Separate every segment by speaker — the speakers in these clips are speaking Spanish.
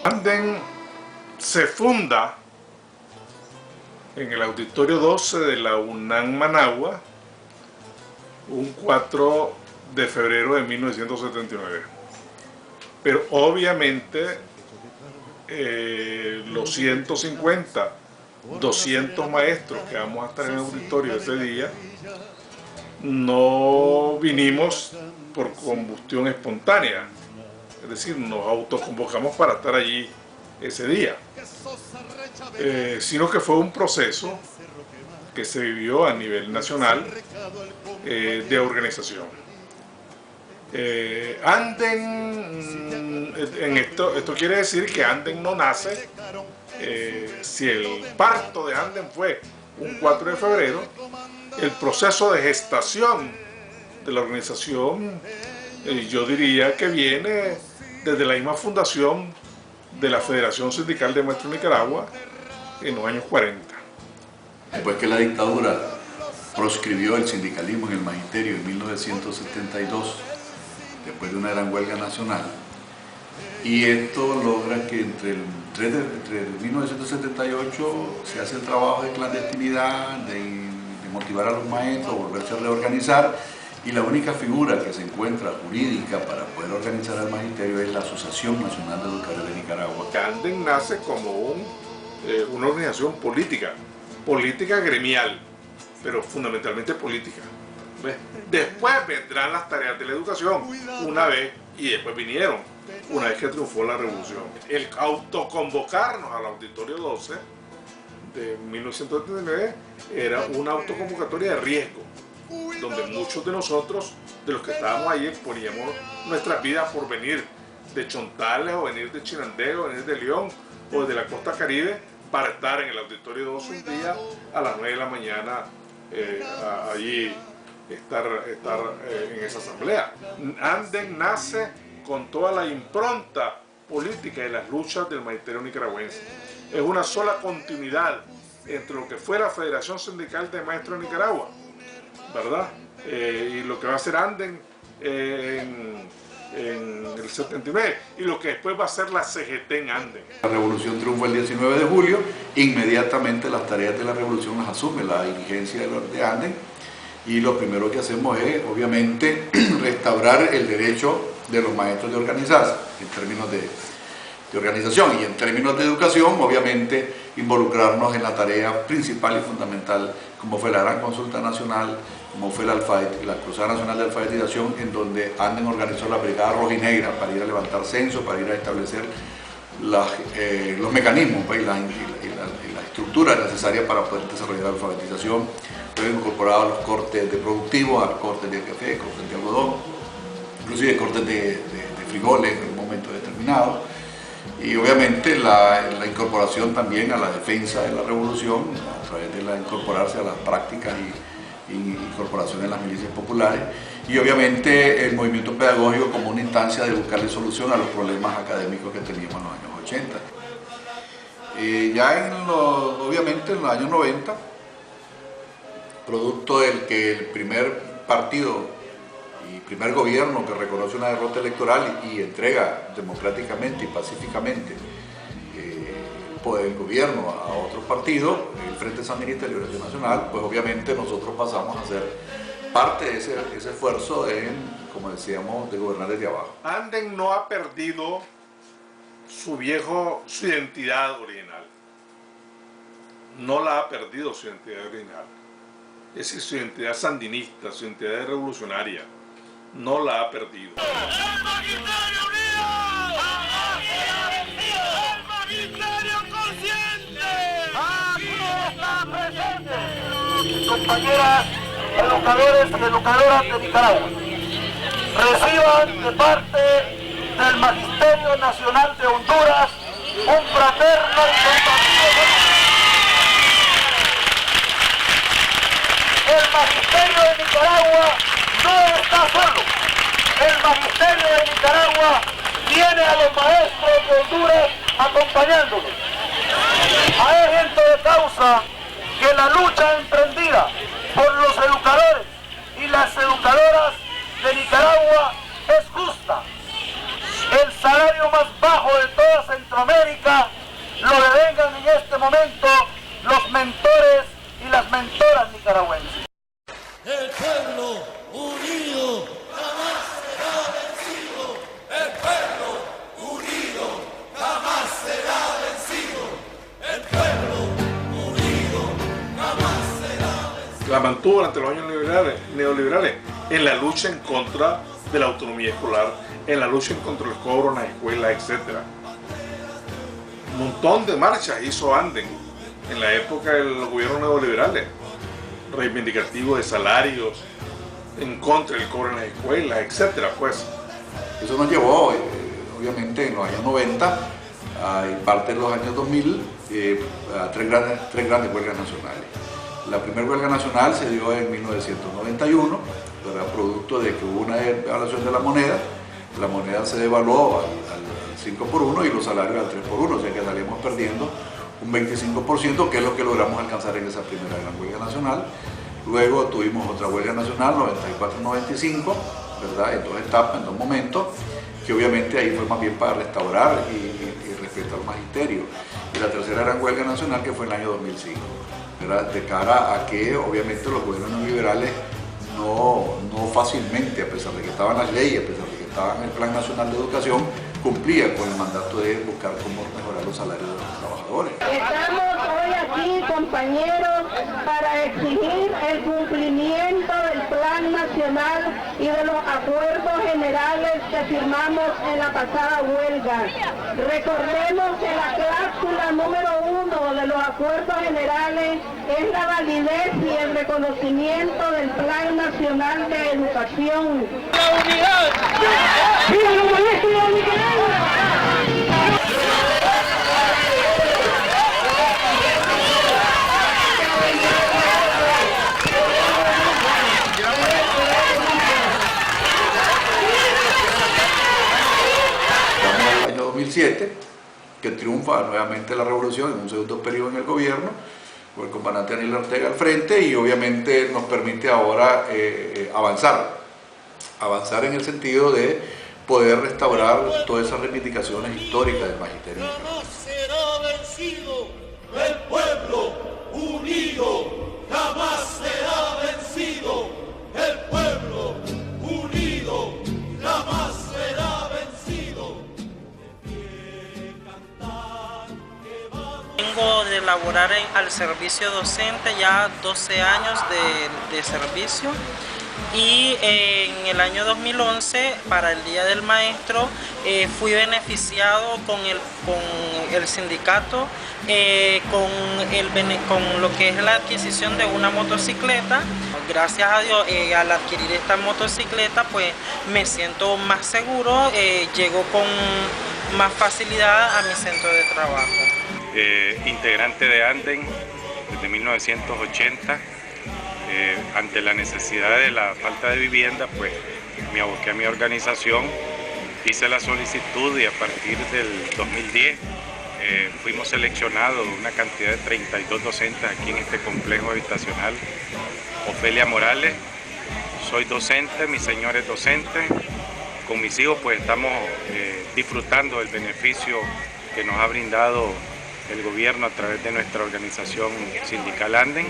Speaker 1: Anden se funda en el Auditorio 12 de la UNAM Managua un 4 de febrero de 1979. Pero obviamente los 150, 200 maestros que vamos a estar en el auditorio ese día, no vinimos por combustión espontánea, es decir, nos autoconvocamos para estar allí ese día, sino que fue un proceso que se vivió a nivel nacional de organización. Anden, esto quiere decir que Anden no nace, si el parto de Anden fue un 4 de febrero, el proceso de gestación de la organización, yo diría que viene desde la misma fundación de la Federación Sindical de Maestros de Nicaragua en los años 40.
Speaker 2: Después que la dictadura proscribió el sindicalismo en el magisterio en 1972, después de una gran huelga nacional, y esto logra que entre 1978 se hace el trabajo de clandestinidad, de motivar a los maestros, volverse a reorganizar, y la única figura que se encuentra jurídica para poder organizar el magisterio es la Asociación Nacional de Educadores de Nicaragua.
Speaker 1: Anden nace como una organización política gremial, pero fundamentalmente política. ¿Ves? Después vendrán las tareas de la educación, una vez, y después vinieron, una vez que triunfó la revolución. El autoconvocarnos al Auditorio 12 de 1979 era una autoconvocatoria de riesgo, donde muchos de nosotros, de los que estábamos ahí, poníamos nuestras vidas por venir de Chontales, o venir de Chinandega, o venir de León, o de la costa Caribe, para estar en el Auditorio 12 un día a las 9 de la mañana, allí estar en esa asamblea. Anden nace con toda la impronta política de las luchas del magisterio nicaragüense. Es una sola continuidad entre lo que fue la Federación Sindical de Maestros de Nicaragua, ¿verdad? Y lo que va a ser Anden en el 79, y lo que después va a ser la CGT en Anden.
Speaker 2: La revolución triunfa el 19 de julio, inmediatamente las tareas de la revolución las asume la dirigencia de Anden, y lo primero que hacemos es, obviamente, restaurar el derecho de los maestros de organizarse, en términos de organización, y en términos de educación, obviamente, involucrarnos en la tarea principal y fundamental, como fue la gran consulta nacional, como fue la Cruzada Nacional de Alfabetización, en donde Anden organizó la Brigada Rojinegra para ir a levantar censo, para ir a establecer los mecanismos y la estructura necesaria para poder desarrollar la alfabetización. Luego incorporado a los cortes de productivos, a los cortes de café, cortes de algodón, inclusive cortes de frijoles en un momento determinado. Y obviamente la incorporación también a la defensa de la revolución, a través de incorporarse a las prácticas y incorporación de las milicias populares, y obviamente el movimiento pedagógico como una instancia de buscarle solución a los problemas académicos que teníamos en los años 80. Obviamente en los años 90, producto del que el primer partido y primer gobierno que reconoce una derrota electoral y entrega democráticamente y pacíficamente el gobierno a otro partido, el Frente Sandinista de Liberación Nacional, pues obviamente nosotros pasamos a ser parte de ese esfuerzo como decíamos, de gobernar desde abajo.
Speaker 1: Anden no ha perdido su identidad original. No la ha perdido su identidad original. Es decir, su identidad sandinista, su identidad revolucionaria, no la ha perdido.
Speaker 3: ¡El magisterio unido! ¡El magisterio consciente! ¡Aquí está presente!
Speaker 4: Compañeras, educadores y educadoras de Nicaragua, reciban de parte del Magisterio Nacional de Honduras un fraterno y compasivo saludo. El Magisterio de Nicaragua no está solo. El Magisterio de Nicaragua tiene a los maestros de Honduras acompañándonos. A gente de causa que la lucha emprendida por los educadores y las educadoras de Nicaragua es justa. El salario salario más bajo de toda Centroamérica lo devengan en este momento los mentores y las mentoras nicaragüenses.
Speaker 3: El pueblo unido jamás será vencido. El pueblo unido jamás será vencido. El pueblo unido jamás será vencido.
Speaker 1: La mantuvo durante los años neoliberales en la lucha en contra de la autonomía escolar, en la lucha en contra del cobro en las escuelas, etc. Un montón de marchas hizo Anden en la época de los gobiernos neoliberales, reivindicativos de salarios, en contra del cobro en las escuelas, etc. Pues.
Speaker 2: Eso nos llevó, obviamente, en los años 90 y parte de los años 2000 a tres grandes huelgas nacionales. La primera huelga nacional se dio en 1991, ¿verdad? Producto de que hubo una devaluación de la moneda se devaluó al 5 por 1 y los salarios al 3 por 1, o sea que salimos perdiendo un 25%, que es lo que logramos alcanzar en esa primera gran huelga nacional. Luego tuvimos otra huelga nacional, 94-95, ¿verdad? En dos etapas, en dos momentos, que obviamente ahí fue más bien para restaurar y respetar al magisterio. Y la tercera gran huelga nacional, que fue en el año 2005, ¿verdad? De cara a que obviamente los gobiernos neoliberales no fácilmente, a pesar de que estaban las leyes, a pesar de que estaba en el Plan Nacional de Educación, cumplía con el mandato de buscar cómo mejorar los salarios de los trabajadores.
Speaker 5: Estamos hoy aquí, compañeros, para exigir el cumplimiento del Plan Nacional y de los acuerdos generales que firmamos en la pasada huelga. Recordemos que la cláusula número 1 de los acuerdos generales es la validez y el reconocimiento del Plan Nacional de Educación.
Speaker 3: ¡La unidad!
Speaker 5: ¡Viva los maestros de Nicaragua!
Speaker 2: Estamos en el año 2007, que triunfa nuevamente la revolución en un segundo periodo en el gobierno, con el comandante Daniel Ortega al frente, y obviamente nos permite ahora avanzar en el sentido de poder restaurar todas esas reivindicaciones históricas del magisterio.
Speaker 3: Jamás será vencido. El pueblo unido jamás será vencido. El pueblo unido jamás será vencido.
Speaker 6: Vengo de laborar al servicio docente ya 12 años de servicio. Y en el año 2011, para el Día del Maestro, fui beneficiado con el sindicato, con lo que es la adquisición de una motocicleta. Gracias a Dios, al adquirir esta motocicleta, pues me siento más seguro, llego con más facilidad a mi centro de trabajo.
Speaker 7: Integrante de Anden desde 1980. Ante la necesidad de la falta de vivienda, pues me aboqué a mi organización, hice la solicitud y a partir del 2010 fuimos seleccionados una cantidad de 32 docentes aquí en este complejo habitacional. Ofelia Morales, soy docente, mi señor es docente, con mis hijos pues estamos disfrutando del beneficio que nos ha brindado el gobierno a través de nuestra organización sindical Anden.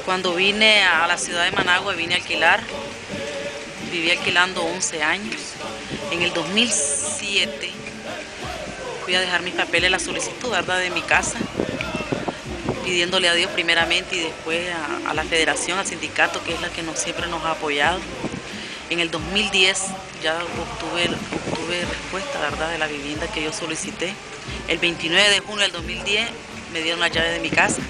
Speaker 8: Cuando vine a la ciudad de Managua vine a alquilar, viví alquilando 11 años. En el 2007 fui a dejar mis papeles, la solicitud, ¿verdad?, de mi casa, pidiéndole a Dios primeramente y después a la federación, al sindicato, que es la que siempre nos ha apoyado. En el 2010 ya obtuve respuesta, ¿verdad?, de la vivienda que yo solicité. El 29 de junio del 2010 me dieron la llave de mi casa.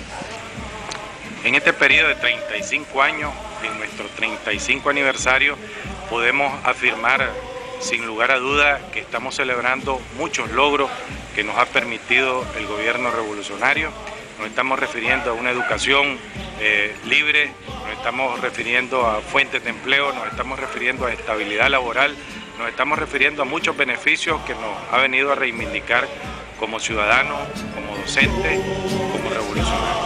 Speaker 7: En este periodo de 35 años, en nuestro 35 aniversario, podemos afirmar sin lugar a duda que estamos celebrando muchos logros que nos ha permitido el gobierno revolucionario. Nos estamos refiriendo a una educación libre, nos estamos refiriendo a fuentes de empleo, nos estamos refiriendo a estabilidad laboral, nos estamos refiriendo a muchos beneficios que nos ha venido a reivindicar como ciudadanos, como docentes, como revolucionarios.